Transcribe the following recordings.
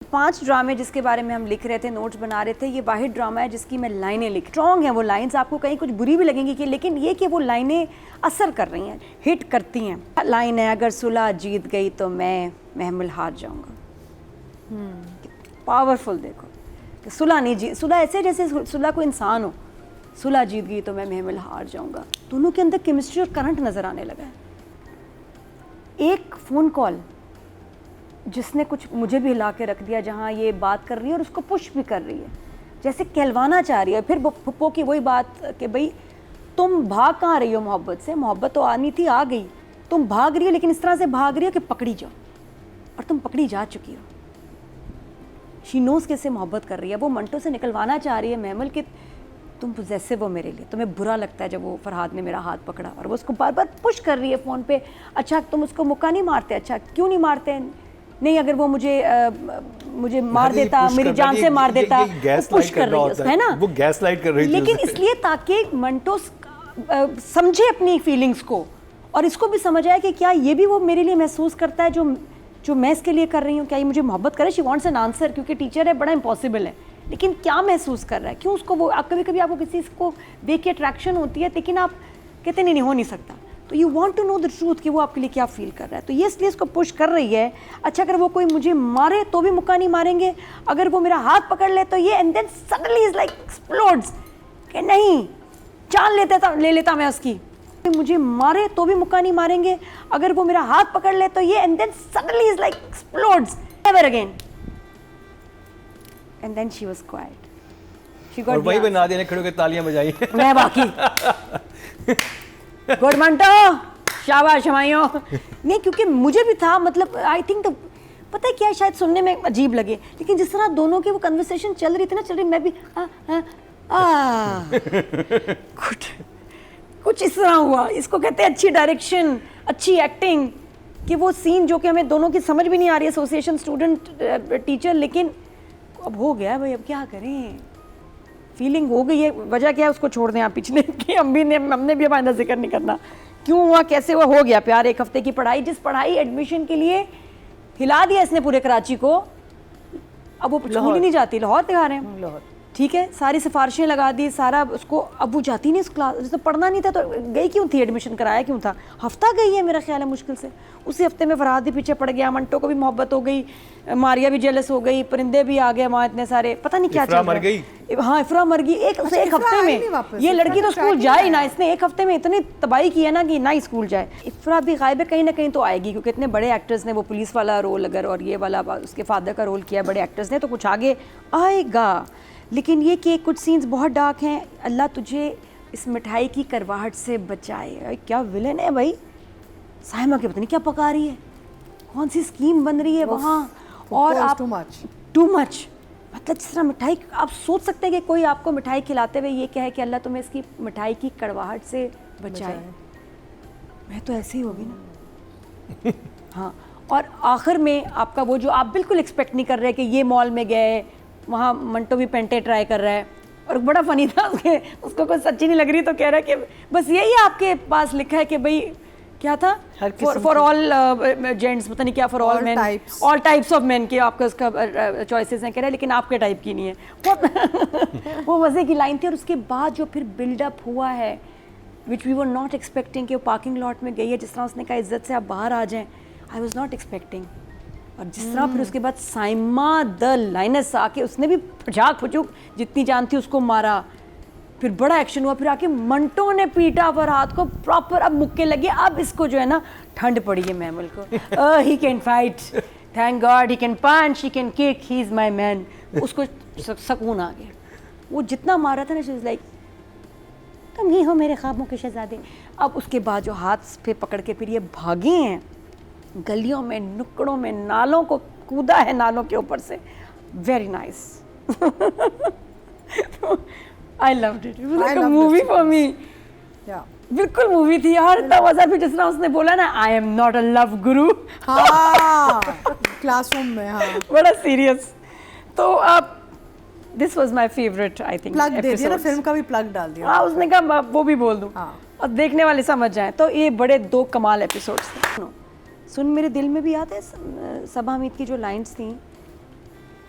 5 ड्रामे जिसके बारे में हम लिख रहे थे, नोट्स बना रहे थे, ये वाहिद ड्रामा है जिसकी मैं लाइनें लिख, स्ट्रॉन्ग है वो लाइंस, आपको कहीं कुछ बुरी भी लगेंगी कि, लेकिन ये कि वो लाइनें असर कर रही हैं, हिट करती हैं। लाइन है, अगर सुलह जीत गई तो मैं महमिल हार जाऊंगा। पावरफुल देखो कि सुलह नहीं जीत, सुलह ऐसे जैसे सुलह कोई इंसान हो, सुलह जीत गई तो मैं महमिल हार जाऊंगा। दोनों के अंदर केमिस्ट्री और करंट नजर आने लगा है। एक फ़ोन कॉल जिसने कुछ मुझे भी हिला के रख दिया, जहाँ ये बात कर रही है और उसको पुश भी कर रही है, जैसे कहलवाना चाह रही है। फिर फुप्पो की वही बात कि भाई तुम भाग कहाँ रही हो मोहब्बत से, मोहब्बत तो आनी थी, आ गई, तुम भाग रही हो, लेकिन इस तरह से भाग रही हो कि पकड़ी जाओ, और तुम पकड़ी जा चुकी हो। शी नोज़ कैसे मोहब्बत कर रही है। वो मंटो से निकलवाना चाह रही है महमल कि तुम पोजेसिव हो मेरे लिए, तुम्हें बुरा लगता है जब वो फरहाद ने मेरा हाथ पकड़ा, और वो उसको बार बार पुश कर रही है फ़ोन पे। अच्छा तुम उसको मुक्का नहीं मारते, अच्छा क्यों नहीं मारते, नहीं अगर वो मुझे मार देता, मेरी जान से मार देता, पुश कर रही है ना, वो गैस लाइट कर रही थी, लेकिन इसलिए ताकि मंटो समझे अपनी फीलिंग्स को, और इसको भी समझ आए कि क्या ये भी वो मेरे लिए महसूस करता है जो मैं इसके लिए कर रही हूँ, क्या ये मुझे मोहब्बत करे। शी वांट्स एन आंसर, क्योंकि टीचर है, बड़ा इम्पॉसिबल है, लेकिन क्या महसूस कर रहा है, क्यों उसको वो, कभी कभी आपको किसी को देख के अट्रैक्शन होती है, लेकिन आप कहते नहीं हो नहीं सकता, तो you want to know the truth कि वो आपके लिए क्या फील कर रहा है। तो ये इसलिए इसको पुश कर रही है। अच्छा अगर वो कोई मुझे मारे तो भी मुक्का नहीं मारेंगे, अगर वो मेरा हाथ पकड़ ले तो ये, and then suddenly is like explodes कि नहीं, जान ले लेता मैं उसकी, मुझे मारे तो भी मुक्का नहीं मारेंगे, अगर वो मेरा हाथ पकड़ ले तो ये, and then suddenly is like explodes never again, and then she was quite. She got, और वही बना देने खड़े होकर तालियां बजाई मैं बाकी गुड मंटो, शाबाश हमायों। नहीं क्योंकि मुझे भी था, मतलब आई थिंक तो पता है क्या, शायद सुनने में अजीब लगे, लेकिन जिस तरह दोनों की वो कन्वर्सेशन चल रही थी ना, चल रही, मैं भी कुछ इस तरह हुआ। इसको कहते हैं अच्छी डायरेक्शन, अच्छी एक्टिंग, कि वो सीन जो कि हमें दोनों की समझ भी नहीं आ रही, एसोसिएशन स्टूडेंट टीचर, लेकिन अब हो गया भाई, अब क्या करें, फीलिंग हो गई है। वजह क्या है उसको छोड़ दें आप, पिछले की हमने भी हमारा जिक्र नहीं करना, क्यों हुआ कैसे हुआ, हो गया प्यार। 1 हफ्ते की पढ़ाई, जिस पढ़ाई एडमिशन के लिए हिला दिया इसने पूरे कराची को, अब वो स्कूल ही नहीं जाती, लाहौर दिखा रहे हैं, लाहौर ठीक है, सारी सिफारिशें लगा दी, सारा उसको, अब वो जाती नहीं इस क्लास, तो पढ़ना नहीं था तो गई क्यों थी, एडमिशन कराया क्यों था, हफ्ता गई है मेरा ख्याल है मुश्किल से। उसी हफ्ते में फरहाद भी पीछे पड़ गया, मंटो को भी मोहब्बत हो गई, मारिया भी जेलस हो गई, परिंदे भी आ गए वहाँ इतने सारे, पता नहीं क्या चल रहा है। हाँ इफ्रा मर गई एक हफ्ते में। ये लड़की तो स्कूल जाए ना, इसने 1 हफ्ते में इतनी तबाही की है ना कि ना ही स्कूल जाए। इफ्रा भी गायब है, कहीं ना कहीं तो आएगी, क्योंकि इतने बड़े एक्टर्स ने वो पुलिस वाला रोल अगर, और ये वाला उसके फादर का रोल किया बड़े एक्टर्स ने, तो कुछ आगे आएगा। लेकिन ये कि कुछ सीन्स बहुत डार्क हैं। अल्लाह तुझे इस मिठाई की करवाहट से बचाए। क्या विलन है भाई, साहिमा के पता नहीं क्या पका रही है, कौन सी स्कीम बन रही है वहाँ, और आप टू मच, मतलब जिस तरह मिठाई, आप सोच सकते हैं कि कोई आपको मिठाई खिलाते हुए ये कहे कि अल्लाह तुम्हें इसकी मिठाई की कड़वाहट से बचाए, मैं तो ऐसे ही होगी ना। हाँ, और आखिर में आपका वो जो आप बिल्कुल एक्सपेक्ट नहीं कर रहे कि ये मॉल में गए, वहाँ मंटो भी पेंटे ट्राई कर रहा है, और बड़ा फनी था, उसको कोई सच्ची नहीं लग रही तो कह रहा है कि बस यही आपके पास लिखा है कि भाई क्या था, फॉर ऑल जेंट्स, पता नहीं क्या, for all man, all types of man, कि आपका उसका चॉइसेस हैं, कह रहा है, लेकिन आपके टाइप की नहीं है। वो मज़े की लाइन थी। और उसके बाद जो फिर बिल्डअप हुआ है, which we were not expecting, कि वो पार्किंग लॉट में गई है, जिस तरह उसने कहा इज्जत से आप बाहर आ जाएं, आई वॉज नॉट एक्सपेक्टिंग। और जिस तरह फिर उसके बाद साइमा द लाइनस आके उसने भी फुचाक फुचूक जितनी जान थी उसको मारा, फिर बड़ा एक्शन हुआ, फिर आके मंटो ने पीटा फरहाद को प्रॉपर। अब मुक्के लगे, अब इसको जो है ना ठंड पड़ी है महमल को, he can fight, thank God, he can punch, he can kick, he is my man. उसको सुकून आ गया। वो जितना मारा था ना, शी वाज लाइक तुम ही हो मेरे ख्वाबों के शहजादे। अब उसके बाद जो हाथ पे पकड़ के फिर ये भागे हैं गलियों में, नुक्कड़ों में, नालों को कूदा है, नालों के ऊपर से, very nice. I loved it. It was like a movie for me. Yeah. बिल्कुल मूवी थी यार, इतना मजा। फिर जिस तरह उसने बोला ना, I am not a love guru. हाँ, क्लासरूम में, हाँ, बड़ा सीरियस। तो आप, this was my favorite, I think. Plug दे दिया ना, फिल्म का भी प्लग डाल दिया। हाँ, उसने कहा वो भी बोल दूँ, हाँ, और देखने वाले समझ जाएं। तो ये बड़े 2 कमाल एपिसोड्स थे। सुन मेरे दिल में भी याद है सबा हमीद की जो लाइन्स थी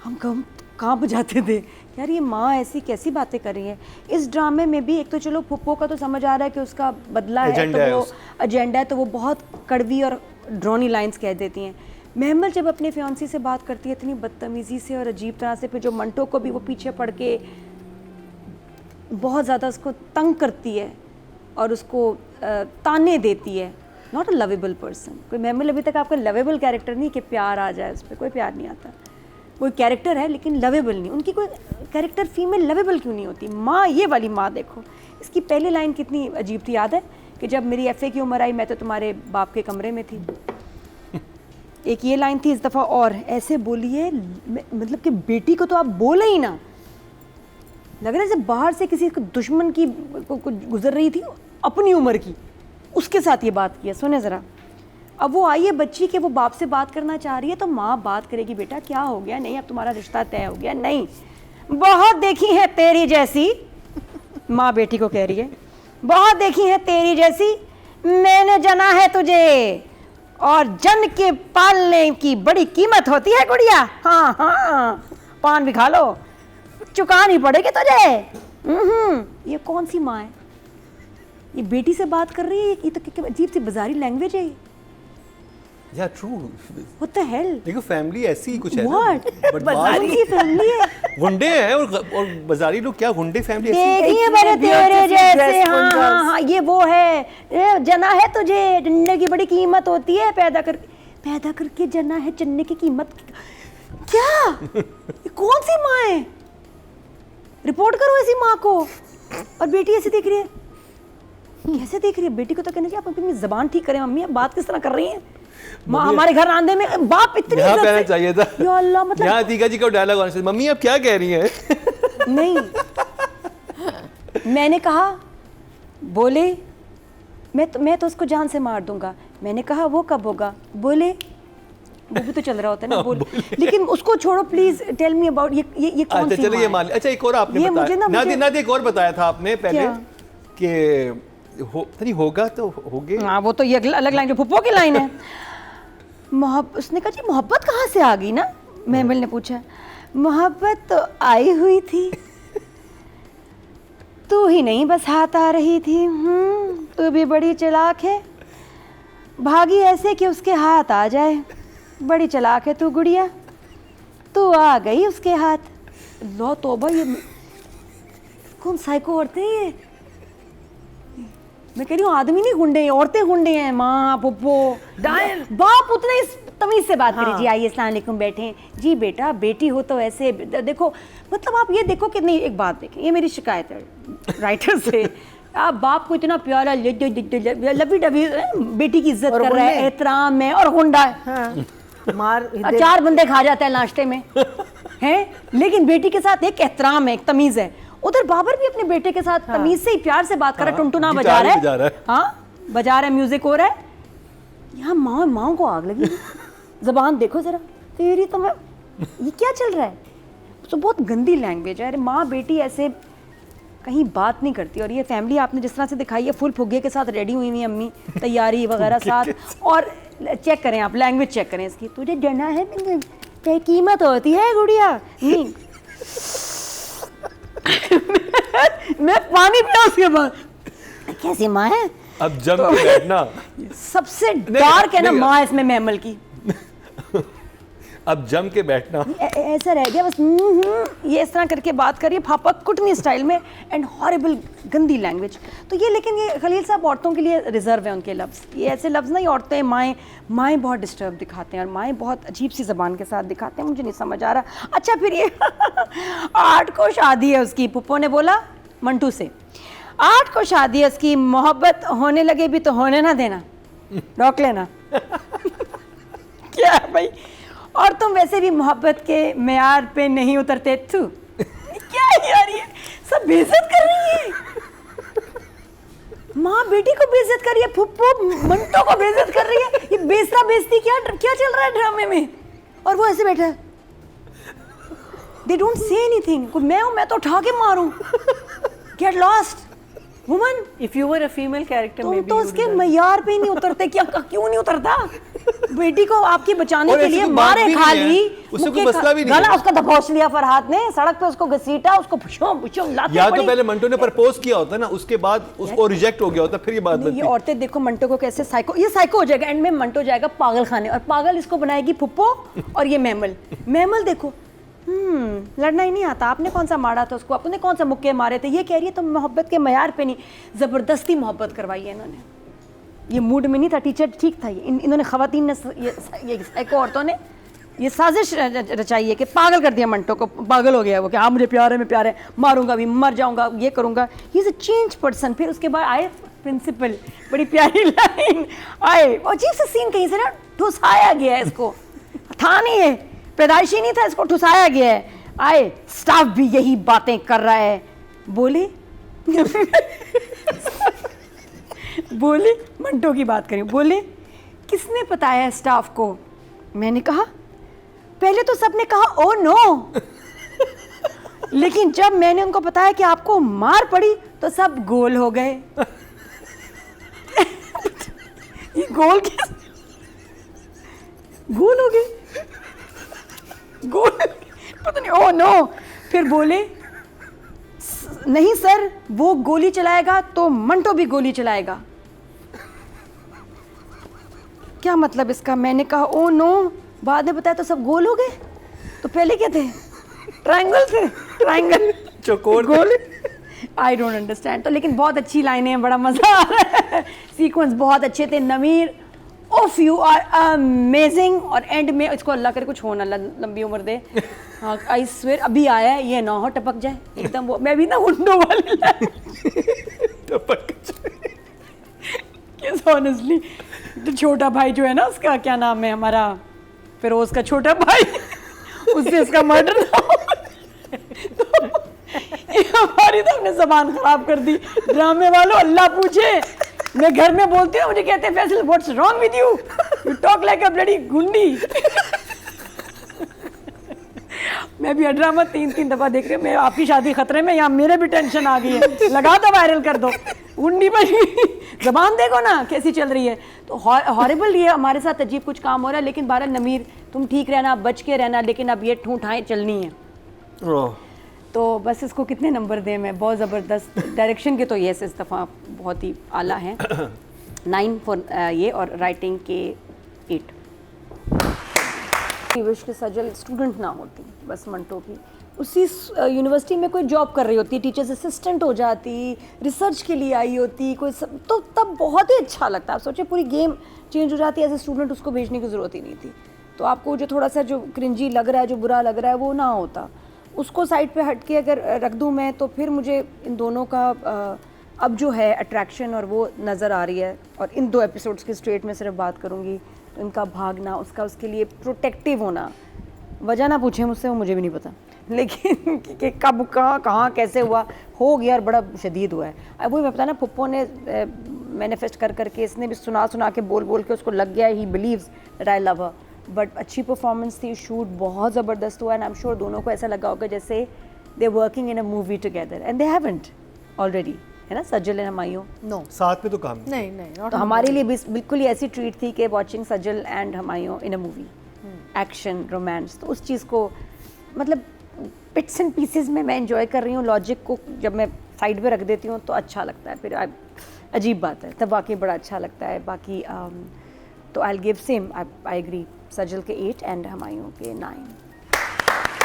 हम कांप जाते थे यार, ये माँ ऐसी कैसी बातें कर रही है। इस ड्रामे में भी एक तो चलो फुप्पो का तो समझ आ रहा है कि उसका बदला है, एजेंडा है तो वो एजेंडा है, तो वो बहुत कड़वी और ड्रोनी लाइंस कह देती हैं। महमल जब अपने फियांसी से बात करती है इतनी बदतमीज़ी से और अजीब तरह से, फिर जो मंटो को भी वो पीछे पड़ के बहुत ज़्यादा उसको तंग करती है और उसको ताने देती है। Not a lovable person. कोई महमल अभी तक आपका लवेबल कैरेक्टर नहीं कि प्यार आ जाए उस पर, कोई प्यार नहीं आता। कोई कैरेक्टर है लेकिन लवेबल नहीं। उनकी कोई कैरेक्टर फीमेल लवेबल क्यों नहीं होती। माँ, ये वाली माँ देखो, इसकी पहली लाइन कितनी अजीब थी, याद है कि जब मेरी एफए की उम्र आई मैं तो तुम्हारे बाप के कमरे में थी। एक ये लाइन थी इस दफ़ा, और ऐसे बोलिए मतलब कि बेटी को तो आप बोले ही ना। लग रहा है जैसे बाहर से किसी दुश्मन की गुजर रही थी अपनी उम्र की, उसके साथ ये बात की है। सुने ज़रा, अब वो आई है बच्ची के वो बाप से बात करना चाह रही है, तो माँ बात करेगी, बेटा क्या हो गया, नहीं अब तुम्हारा रिश्ता तय हो गया, नहीं बहुत देखी है तेरी जैसी। माँ बेटी को कह रही है, बहुत देखी है तेरी जैसी, मैंने जना है तुझे, और जन के पालने की बड़ी कीमत होती है गुड़िया। हाँ हाँ, पान भी खा लो, चुकानी पड़ेगी तुझे। ये कौन सी माँ है, ये बेटी से बात कर रही है, ये तो अजीब सी बाजारी लैंग्वेज है। या ट्रू, व्हाट द हेल, देखो फैमिली ऐसी ही कुछ है व्हाट बट बाजारी सी फैमिली है। गुंडे हैं और बाजारी लोग क्या, गुंडे फैमिली ऐसी देखिए मेरे तेरे जैसे, हाँ हाँ हाँ, ये वो है, ये जना है तुझे, जन्ने की बड़ी कीमत होती है, पैदा करके जना है, जन्ने की कीमत क्या। ये कौन सी माँ है, रिपोर्ट करो ऐसी माँ को। और बेटी ऐसी देख रही है, कैसे देख रही है बेटी को, तो कहना चाहिए आप अपनी जबान ठीक करें मम्मी, आप बात किस तरह कर रही हैं। माँ हमारे घर आंदे में बाप इतनी यहाँ इज्जत कहना से, चाहिए था या अल्लाह, मतलब यहाँ तीका जी का डायलॉग आना चाहिए, मम्मी आप क्या कह रही हैं। नहीं। मैंने कहा बोले मैं तो उसको जान से मार दूंगा। मैंने कहा वो कब होगा, बोले वो भी तो चल रहा होता है ना, बोले। लेकिन उसको छोड़ो प्लीज, टेल मी अबाउट ये कौन सी चलो माँ ये है? मान, अच्छा एक और आपने बताया ना, एक और बताया था आपने पहले कि नहीं होगा तो होगे। हाँ वो तो ये अलग लाइन, जो फुप्पो की लाइन है। उसने कहा जी मोहब्बत कहाँ से आ गई ना, महमल ने पूछा। मोहब्बत तो आई हुई थी, तू ही नहीं बस हाथ आ रही थी। तू भी बड़ी चालाक है, भागी ऐसे कि उसके हाथ आ जाए। बड़ी चालाक है तू गुड़िया, तू आ गई उसके हाथ। लो तौबा, ये कौन साइको औरतें हैं ये। मैं कह रही हूँ आदमी नहीं गुंडे हैं, औरतें गुंडे हैं। माँ पुप्पो डायल बाप उतने इस तमीज से बात करी। जी आइए अस्सलाम वालेकुम, बैठे जी बेटा, बेटी हो तो ऐसे देखो, मतलब आप ये देखो कि नहीं, एक बात देखें, ये मेरी शिकायत है राइटर से। आप बाप को इतना प्यारा लवी डबी बेटी की इज्जत कर रहा है, एहतराम है, और गुंडा है। मार 4 बंदे खा जाता है नाश्ते में हैं, लेकिन बेटी के साथ एक एहतराम है, एक तमीज है। उधर बाबर भी अपने बेटे के साथ तमीज से ही प्यार से बात कर रहा है, टुनटुना बजा रहा है, हाँ बजा रहा है, म्यूजिक हो रहा है। यहाँ माँ को आग लगी। जबान देखो जरा तेरी, तो मैं ये क्या चल रहा है। तो बहुत गंदी लैंग्वेज है। अरे माँ बेटी ऐसे कहीं बात नहीं करती। और ये फैमिली आपने जिस तरह से दिखाई है, फुल फुग्गे के साथ रेडी हुई हुई अम्मी, तैयारी वगैरह साथ। और चेक करें आप, लैंग्वेज चेक करें इसकी। तुझे जाना है, कीमत होती है गुड़िया। नहीं मैं पानी पिया उसके बाद। कैसी माँ है। अब जम के बैठना, सबसे डार्क है ना माँ इसमें महमल की। अब जम के बैठना, ऐसा रह गया बस। ये इस तरह करके बात करिए पापा कुटनी स्टाइल में, एंड हॉरिबल गंदी लैंग्वेज। तो ये, लेकिन ये खलील साहब औरतों के लिए रिजर्व है उनके लफ्ज़। ये ऐसे लफ्ज़ नहीं, औरतें माएँ बहुत डिस्टर्ब दिखाते हैं, और माएँ बहुत अजीब सी ज़बान के साथ दिखाते हैं। मुझे नहीं समझ आ रहा। अच्छा फिर ये 8 को शादी है उसकी, पुप्पो ने बोला मंटू से, 8 को शादी है उसकी, मोहब्बत होने लगे भी तो होने ना देना, रोक लेना। क्या है भाई, और तुम वैसे भी मोहब्बत के मेयार पे नहीं उतरते। तू क्या है यार, ये सब बेइज्जत कर रही है। माँ बेटी को बेइज्जत कर रही है, फुप्पो मंटो को बेइज्जत कर रही है। ये बेइज्जता बेइज्जती क्या चल रहा है ड्रामे में। और वो ऐसे बैठा है, दे डोंट से एनीथिंग। मैं हूँ, मैं तो उठा के मारूं। Get lost woman. If you were a female character तुम तो उसके मयार पे ही नहीं उतरते। क्या क्यों नहीं उतरता बेटी को आपकी बचाने और के ऐसी लिए कोई बात मारे भी खा नहीं है, ली, उससे कोई मुक्के मसला भी नहीं गला है। उसका दबोच लिया फरहाद ने, सड़क पे उसको घसीटा, उसको पुशुम पुशुम लाते या तो पड़ी। पहले मंटो ने प्रपोज किया होता ना, उसके बाद उसको रिजेक्ट हो गया होता, फिर ये बात नहीं, ये बनती। औरतें देखो मंटो को कैसे साइको, ये साइको हो जाएगा एंड में, मंटो जाएगा पागल खाने और पागल इसको बनाएगी फुप्पो और ये मैमल। मैमल देखो लड़ना ही नहीं आता, आपने कौन सा मारा था उसको, आपने कौन सा मुक्के मारे थे, ये कह रही है तो मोहब्बत के मयार पे नहीं, ज़बरदस्ती मोहब्बत करवाई है इन्होंने। ये मूड में नहीं था, टीचर ठीक था, ये इन्होंने ख़वातीन ने ये साइको औरतों ने ये साजिश रचाई है कि पागल कर दिया मंटो को, पागल हो गया वो कि हाँ मुझे प्यार है, मैं प्यार है, मारूंगा भी, मर जाऊंगा, ये करूंगा, he is a change person. फिर उसके बाद आए प्रिंसिपल, बड़ी प्यारी लाइन आए, अजीब सा सीन कहीं से ना ठुसाया गया है इसको, था नहीं है, पैदाइशी नहीं था, इसको ठुसाया गया है। आए स्टाफ भी यही बातें कर रहा है, बोले बोले मंटो की बात करें, बोले किसने बताया है स्टाफ को? मैंने कहा पहले तो सबने कहा ओ नो, लेकिन जब मैंने उनको बताया कि आपको मार पड़ी तो सब गोल हो गए। ये गोल क्या, गोल हो गए, गोल पता नहीं, ओ नो। फिर बोले नहीं सर, वो गोली चलाएगा तो मंटो भी गोली चलाएगा। क्या मतलब इसका? मैंने कहा ओ नो, बाद में बताया तो सब गोल हो गए, तो पहले क्या थे? ट्रायंगल थे, ट्रायंगल चौकोर गोल। I don't understand. तो लेकिन बहुत अच्छी लाइनें हैं, बड़ा मजा आ रहा है, सीक्वेंस बहुत अच्छे थे। नमीर ओफ यू आर अमेजिंग, और एंड में इसको अल्लाह करे कुछ होना, लंबी उम्र दे। हाँ आई स्वेयर, अभी आया है, ये ना हो टपक जाए एकदम, वो मैं भी ना उंडो वाली टपक yes, honestly, तो छोटा भाई जो है ना, उसका क्या नाम है, हमारा फिरोज का छोटा भाई, उससे इसका मर्डर ना हो। तो ये हमारी तो हमने जबान खराब कर दी। ड्रामे वालों अल्लाह पूछे, मैं घर में बोलती हूँ, मुझे कहते हैं Faisal what's wrong with you, you talk like a bloody गुंडी। मैं भी ड्रामा 3-3 दफा देख रही हूँ। मैं आपकी शादी खतरे में, यहाँ मेरे भी टेंशन आ गई है, लगा दो वायरल कर दो, गुंडी पर जबान देखो ना कैसी चल रही है। तो हॉरिबल, ये हमारे साथ अजीब कुछ काम हो रहा है। लेकिन बहरहाल नमीर तुम ठीक रहना, बच के रहना, लेकिन अब ये ठूठाएं चलनी है। तो बस इसको कितने नंबर दें मैं? बहुत ज़बरदस्त डायरेक्शन के तो यस इस दफ़ा बहुत ही आला हैं। 9 फॉर ये, और राइटिंग के 8। विश के सजल स्टूडेंट ना होती, बस मंटो की उसी यूनिवर्सिटी में कोई जॉब कर रही होती, टीचर्स असिस्टेंट हो जाती, रिसर्च के लिए आई होती कोई तो तब बहुत ही अच्छा लगता। आप सोचिए पूरी गेम चेंज हो जाती है। एज ए स्टूडेंट उसको भेजने की ज़रूरत ही नहीं थी। तो आपको जो थोड़ा सा जो क्रिंजी लग रहा है, जो बुरा लग रहा है, वो ना होता। उसको साइड पे हट के अगर रख दूँ मैं, तो फिर मुझे इन दोनों का अब जो है अट्रैक्शन और वो नज़र आ रही है। और इन 2 एपिसोड्स की स्ट्रेट में सिर्फ बात करूँगी, तो इनका भागना, उसका उसके लिए प्रोटेक्टिव होना, वजह ना पूछे मुझसे, वो मुझे भी नहीं पता, लेकिन कि कब कहाँ कैसे हुआ, हो गया और बड़ा शदीद हुआ है। अब वही मैं पता ना, पुप्पो ने मैनिफेस्ट कर करके, इसने भी सुना के बोल के उसको लग गया, he believes that I love her. But अच्छी परफॉर्मेंस थी, शूट बहुत ज़बरदस्त हुआ, एंड आई एम श्योर दोनों को ऐसा लगा होगा जैसे they working in a movie together, and they haven't already, है ना, सजल एंड हमायूं। नो, साथ में तो काम नहीं, तो हमारे लिए भी बिल्कुल ही ऐसी ट्रीट थी कि watching Sajal and Humayun in a movie, action, romance. तो उस चीज़ को मतलब पिट्स एंड पीसेस में मैं एंजॉय कर रही हूँ। लॉजिक को जब मैं साइड पे रख देती हूँ तो अच्छा लगता है, फिर अजीब बात है, तब वाकई बड़ा अच्छा लगता है। बाकी तो I give same, I agree, Sajal के 8 एंड हमायूं के 9।